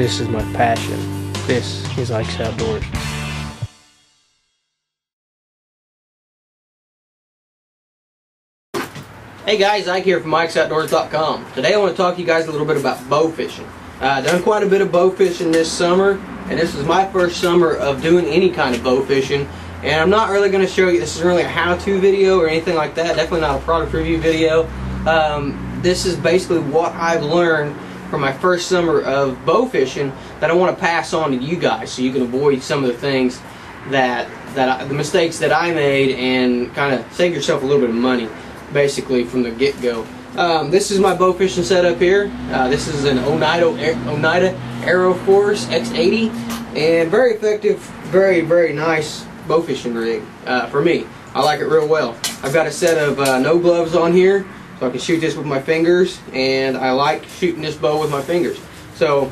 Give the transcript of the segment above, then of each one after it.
This is my passion. This is Ike's Outdoors. Hey guys, Ike here from IkesOutdoors.com. Today I want to talk to you guys a little bit about bow fishing. Done quite a bit of bow fishing this summer, and this is my first summer of doing any kind of bow fishing. And I'm not really going to show you, this isn't really a how-to video or anything like that, definitely not a product review video. This is basically what I've learned from my first summer of bow fishing that I want to pass on to you guys so you can avoid some of the things the mistakes that I made and kind of save yourself a little bit of money basically from the get-go. This is my bow fishing setup here. This is an Oneida Aero Force X80, and very effective, very nice bow fishing rig for me. I like it real well. I've got a set of no gloves on here, so I can shoot this with my fingers, and I like shooting this bow with my fingers. So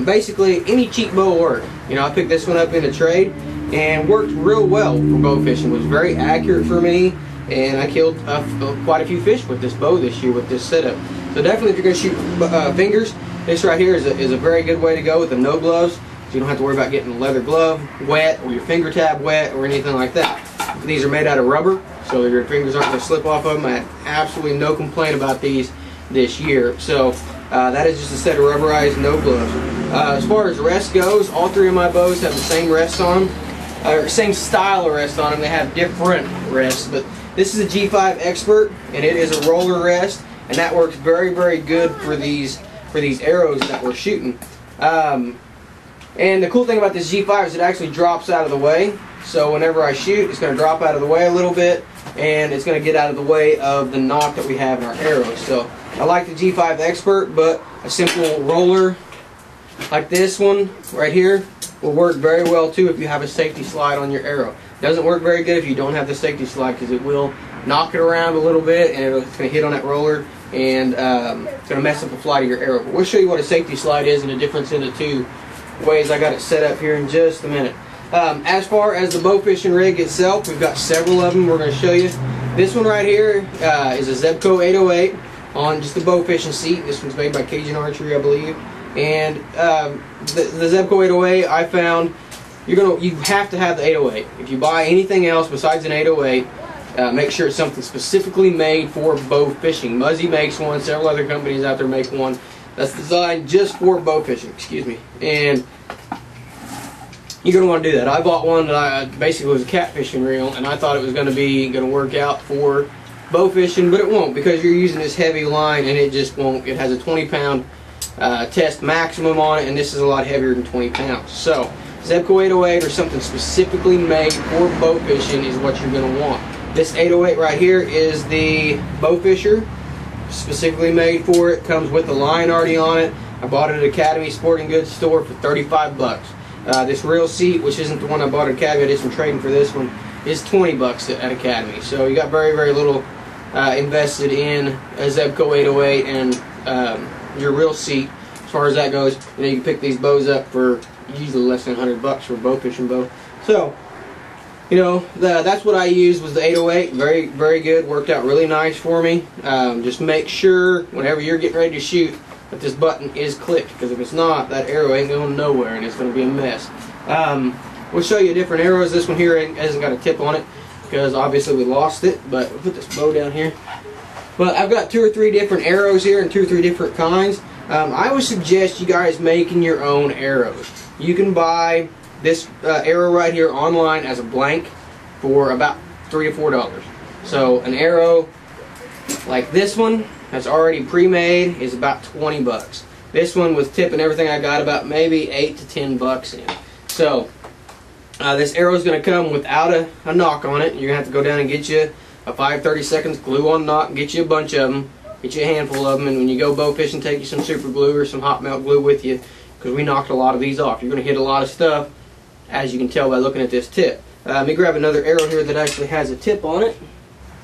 basically any cheap bow will work. You know, I picked this one up in a trade and worked real well for bow fishing. It was very accurate for me, and I killed quite a few fish with this bow this year with this setup. So definitely if you're going to shoot fingers, this right here is a very good way to go with the no gloves. So you don't have to worry about getting the leather glove wet or your finger tab wet or anything like that. These are made out of rubber, so your fingers aren't going to slip off of them. I had absolutely no complaint about these this year. So that is just a set of rubberized no gloves. As far as rest goes, all three of my bows have the same rest on them, or same style of rest on them. They have different rests, but this is a G5 Expert, and it is a roller rest, and that works very good for these arrows that we're shooting. And the cool thing about this G5 is it actually drops out of the way. So whenever I shoot, it's going to drop out of the way a little bit, and it's going to get out of the way of the knock that we have in our arrows. So I like the G5 Expert, but a simple roller like this one right here will work very well too if you have a safety slide on your arrow. Doesn't work very good if you don't have the safety slide, because it will knock it around a little bit, and it's going to hit on that roller, and it's going to mess up the flight of your arrow. But we'll show you what a safety slide is and the difference in the two ways. I got it set up here in just a minute. As far as the bow fishing rig itself, we've got several of them we're going to show you. This one right here is a Zebco 808 on just a bow fishing seat. This one's made by Cajun Archery, I believe. And the Zebco 808, I found you have to have the 808. If you buy anything else besides an 808, make sure it's something specifically made for bow fishing. Muzzy makes one. Several other companies out there make one that's designed just for bow fishing. Excuse me. And you're going to want to do that. I bought one that basically was a catfishing reel, and I thought it was going to work out for bow fishing, but it won't, because you're using this heavy line, and it just won't. It has a 20-pound test maximum on it, and this is a lot heavier than 20 pounds. So Zebco 808 or something specifically made for bow fishing is what you're going to want. This 808 right here is the Bow Fisher, specifically made for it. Comes with the line already on it. I bought it at Academy Sporting Goods store for 35 bucks. This reel seat, which isn't the one I bought at Academy, I did some trading for this one, is 20 bucks at Academy. So you got very little invested in a Zebco 808 and your reel seat. As far as that goes, you know, you can pick these bows up for usually less than 100 bucks for a bow fishing bow. So, you know, that's what I used was the 808. Very good. Worked out really nice for me. Just make sure whenever you're getting ready to shoot that this button is clicked, because if it's not, that arrow ain't going nowhere and it's going to be a mess. We'll show you different arrows. This one here hasn't got a tip on it because obviously we lost it, but we'll put this bow down here. But I've got 2 or 3 different arrows here and 2 or 3 different kinds. I would suggest you guys making your own arrows. You can buy this arrow right here online as a blank for about $3 to $4. So an arrow like this one that's already pre-made is about 20 bucks. This one with tip and everything I got about maybe 8 to 10 bucks in. So this arrow is going to come without a knock on it. You're going to have to go down and get you a 5/30 seconds glue on knock, get you a bunch of them, get you a handful of them, and when you go bow fishing, take you some super glue or some hot melt glue with you, because we knocked a lot of these off. You're going to hit a lot of stuff, as you can tell by looking at this tip. Let me grab another arrow here that actually has a tip on it.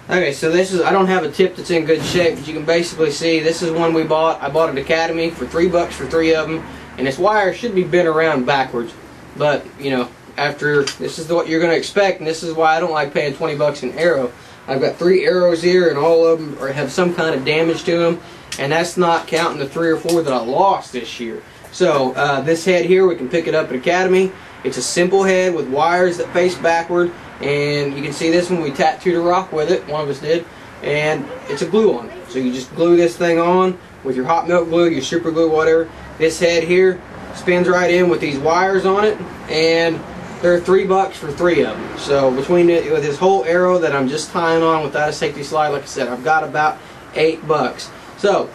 Okay, so this is, I don't have a tip that's in good shape, but you can basically see this is one we bought. I bought at Academy for 3 bucks for 3 of them, and this wire should be bent around backwards, but you know, after this is what you're going to expect, and this is why I don't like paying 20 bucks an arrow. I've got 3 arrows here, and all of them have some kind of damage to them, and that's not counting the 3 or 4 that I lost this year. So this head here, we can pick it up at Academy. It's a simple head with wires that face backward, and you can see this one, we tattooed a rock with it, one of us did, and it's a glue on. So you just glue this thing on with your hot melt glue, your super glue, whatever. This head here spins right in with these wires on it, and they're $3 for 3 of them. So between it with this whole arrow that I'm just tying on without a safety slide, like I said, I've got about $8. So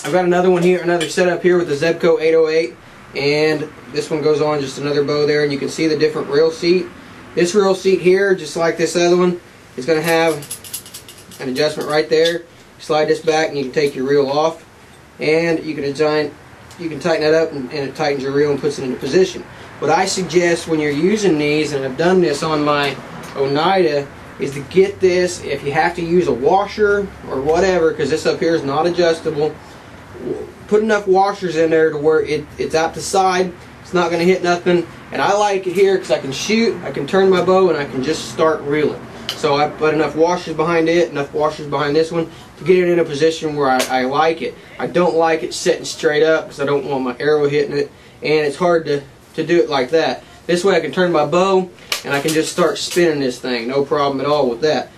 I've got another one here, another setup here with the Zebco 808, and this one goes on just another bow there, and you can see the different reel seat. This reel seat here, just like this other one, is going to have an adjustment right there. Slide this back and you can take your reel off, and you can tighten it up, and it tightens your reel and puts it into position. What I suggest when you're using these, and I've done this on my Oneida, is to get this, if you have to use a washer or whatever, because this up here is not adjustable, put enough washers in there to where it's out the side, it's not going to hit nothing. And I like it here because I can shoot, I can turn my bow, and I can just start reeling. So I put enough washers behind it, enough washers behind this one to get it in a position where I like it. I don't like it sitting straight up because I don't want my arrow hitting it, and it's hard to do it like that. This way I can turn my bow and I can just start spinning this thing, no problem at all with that.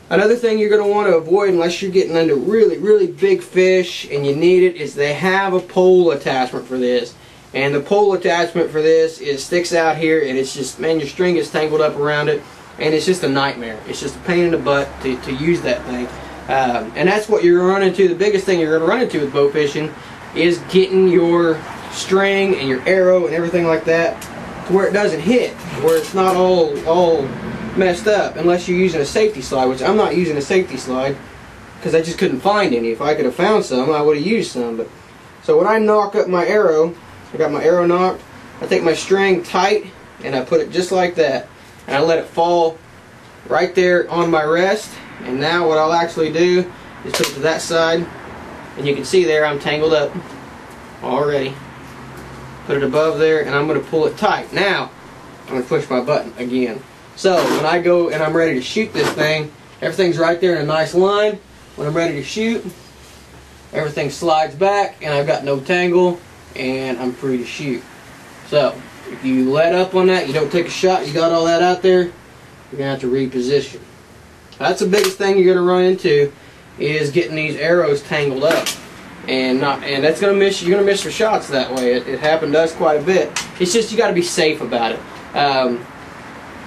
Another thing you're going to want to avoid, unless you're getting into really, really big fish and you need it, is they have a pole attachment for this. And the pole attachment for this sticks out here, and it's just, man, your string is tangled up around it, and it's just a nightmare. It's just a pain in the butt to use that thing. And that's what you're running into. The biggest thing you're going to run into with bow fishing is getting your string and your arrow and everything like that to where it doesn't hit, where it's not all messed up, unless you're using a safety slide, which I'm not using a safety slide because I just couldn't find any. If I could have found some, I would have used some. But so when I knock up my arrow, I got my arrow knocked, I take my string tight and I put it just like that, and I let it fall right there on my rest. And now what I'll actually do is put it to that side, and you can see there I'm tangled up already. Put it above there, and I'm going to pull it tight. Now I'm going to push my button again. So when I go and I'm ready to shoot this thing, everything's right there in a nice line. When I'm ready to shoot, everything slides back and I've got no tangle and I'm free to shoot. So if you let up on that, you don't take a shot, you got all that out there, you're going to have to reposition. That's the biggest thing you're going to run into, is getting these arrows tangled up. And that's going to miss, you're going to miss your shots that way. It happened to us quite a bit. It's just you got to be safe about it.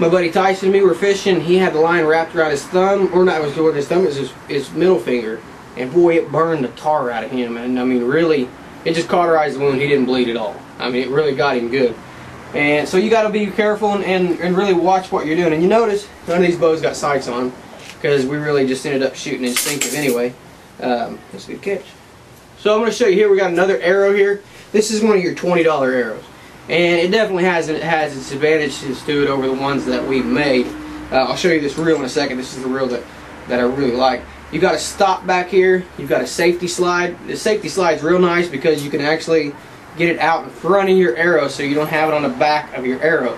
My buddy Tyson and me were fishing. He had the line wrapped around his thumb, or not around his thumb, it was his middle finger. And boy, it burned the tar out of him. And I mean, really, it just cauterized the wound. He didn't bleed at all. I mean, it really got him good. And so you got to be careful and really watch what you're doing. And you notice none of these bows got sights on, because we really just ended up shooting instinctive anyway. That's a good catch. So I'm going to show you here. We got another arrow here. This is one of your $20 arrows. And it definitely has its advantages to it over the ones that we've made. I'll show you this reel in a second. This is the reel that I really like. You've got a stop back here. You've got a safety slide. The safety slide is real nice because you can actually get it out in front of your arrow so you don't have it on the back of your arrow.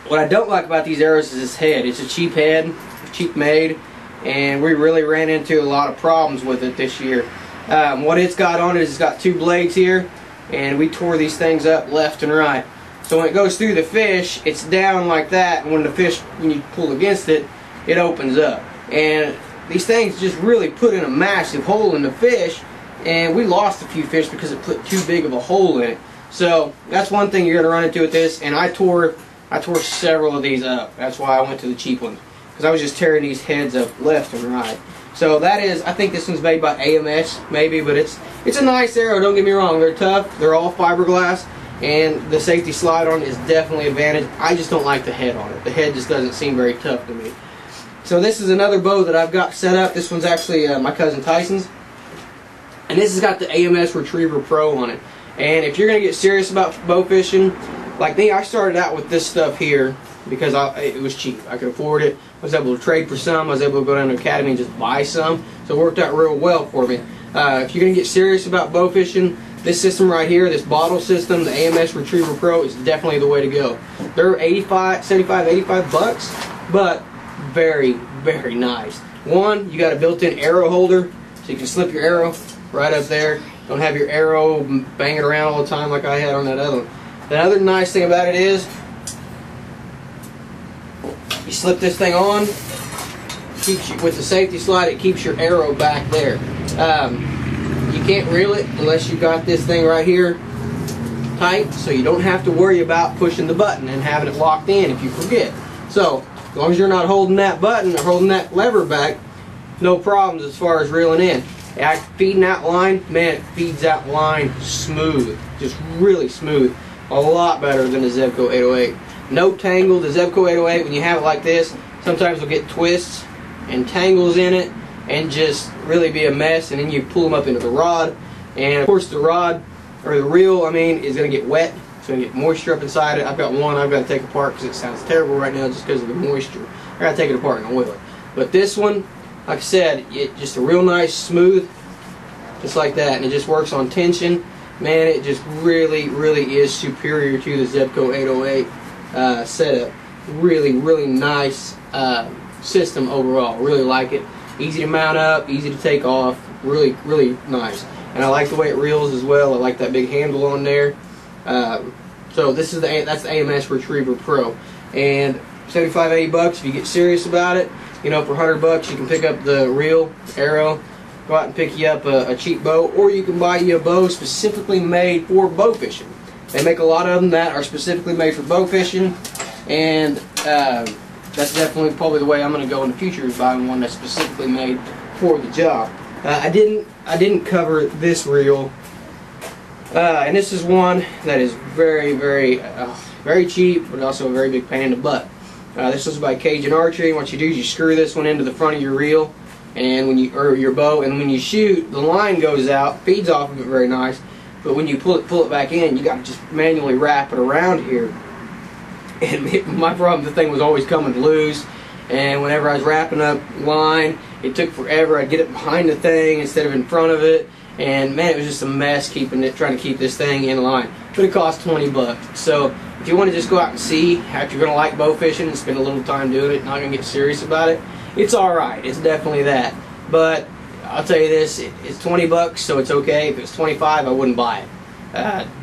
What I don't like about these arrows is this head. It's a cheap head, cheap made, and we really ran into a lot of problems with it this year. What it's got on it is it's got 2 blades here, and we tore these things up left and right. So when it goes through the fish, it's down like that, and when you pull against it, it opens up. And these things just really put in a massive hole in the fish, and we lost a few fish because it put too big of a hole in it. So that's one thing you're going to run into with this, and I tore several of these up. That's why I went to the cheap ones, because I was just tearing these heads up left and right. So that is, I think this one's made by AMS maybe, but it's a nice arrow, don't get me wrong. They're tough, they're all fiberglass, and the safety slide on it is definitely an advantage. I just don't like the head on it. The head just doesn't seem very tough to me. So this is another bow that I've got set up. This one's actually my cousin Tyson's, and this has got the AMS Retriever Pro on it. And if you're going to get serious about bow fishing, like me, I started out with this stuff here because it was cheap. I could afford it. I was able to trade for some. I was able to go down to Academy and just buy some. So it worked out real well for me. If you're going to get serious about bow fishing, this system right here, this bottle system, the AMS Retriever Pro, is definitely the way to go. They're 75, 85 bucks, but very, very nice. One, you got a built-in arrow holder So you can slip your arrow right up there. Don't have your arrow banging around all the time like I had on that other one. The other nice thing about it is, you slip this thing on, keeps you, with the safety slide, it keeps your arrow back there. You can't reel it unless you got this thing right here tight, so you don't have to worry about pushing the button and having it locked in if you forget. So as long as you're not holding that button or holding that lever back, no problems as far as reeling in. Feeding out line, man, it feeds out line smooth, just really smooth, a lot better than the Zebco 808. No tangle. The Zebco 808, when you have it like this, sometimes you'll get twists and tangles in it and just really be a mess, and then you pull them up into the rod, and of course the rod, or the reel, I mean, is going to get wet. It's going to get moisture up inside it. I've got one I've got to take apart because it sounds terrible right now just because of the moisture. I got to take it apart and oil it. But this one, like I said, it just a real nice smooth, just like that, and it just works on tension. Man, it just really, really is superior to the Zebco 808 setup. Really, really nice system overall. Really like it. Easy to mount up, easy to take off. Really, really nice. And I like the way it reels as well. I like that big handle on there. So this is that's the AMS Retriever Pro, and 75, 80 bucks if you get serious about it. You know, for 100 bucks you can pick up the reel, arrow, go out and pick you up a cheap bow, or you can buy you a bow specifically made for bow fishing. They make a lot of them that are specifically made for bow fishing, and that's definitely probably the way I'm going to go in the future, is buying one that's specifically made for the job. I didn't cover this reel, and this is one that is very, very, very cheap, but also a very big pain in the butt. This was by Cajun Archery. What you do is you screw this one into the front of your reel, and when you, or your bow, and when you shoot, the line goes out, feeds off of it very nice. But when you pull it back in, you got to just manually wrap it around here. And my problem, the thing was always coming loose, and whenever I was wrapping up line, it took forever. I'd get it behind the thing instead of in front of it, and man, it was just a mess trying to keep this thing in line. But it cost 20 bucks. So if you want to just go out and see if you're going to like bow fishing and spend a little time doing it, not going to get serious about it, it's alright. It's definitely that. But I'll tell you this, it's 20 bucks, so it's okay. If it's 25, I wouldn't buy it.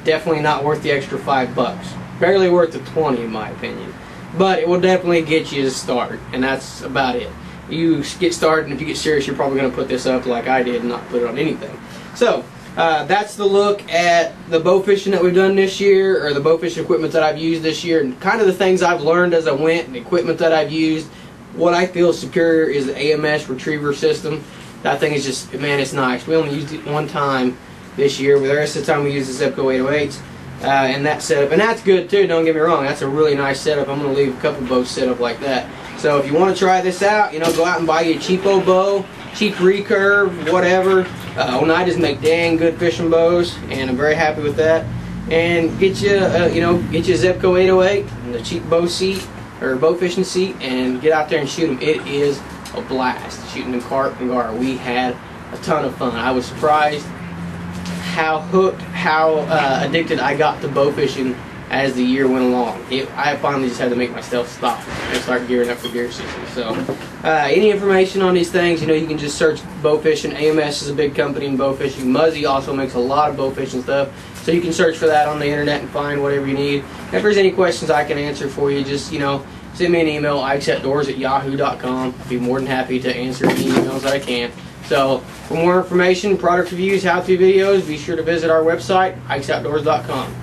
Definitely not worth the extra 5 bucks. Barely worth the 20 in my opinion. But it will definitely get you to start, and that's about it. You get started, and if you get serious, you're probably going to put this up like I did and not put it on anything. So, that's the look at the bow fishing that we've done this year, or the bow fishing equipment that I've used this year, and kind of the things I've learned as I went, and the equipment that I've used. What I feel superior is the AMS Retriever system. That thing is just, man, it's nice. We only used it one time this year, but the rest of the time we used the Zebco 808s. And that setup, and that's good too, don't get me wrong, that's a really nice setup. I'm going to leave a couple bows set up like that. So if you want to try this out, you know, go out and buy you a cheapo bow, cheap recurve, whatever. Oneidas make dang good fishing bows, and I'm very happy with that. And get you, get you a Zebco 808 and a cheap bow seat, or bow fishing seat, and get out there and shoot them. It is a blast shooting in carp and gar. We had a ton of fun. I was surprised how hooked, how addicted I got to bow fishing as the year went along. I finally just had to make myself stop and start gearing up for deer season. So any information on these things, you know, you can just search bow fishing. AMS is a big company in bow fishing. Muzzy also makes a lot of bow fishing stuff, so you can search for that on the internet and find whatever you need. If there's any questions I can answer for you, just, you know, send me an email, iacceptdoors@yahoo.com. I'd be more than happy to answer any emails that I can. So for more information, product reviews, how-to videos, be sure to visit our website, iacceptdoors.com.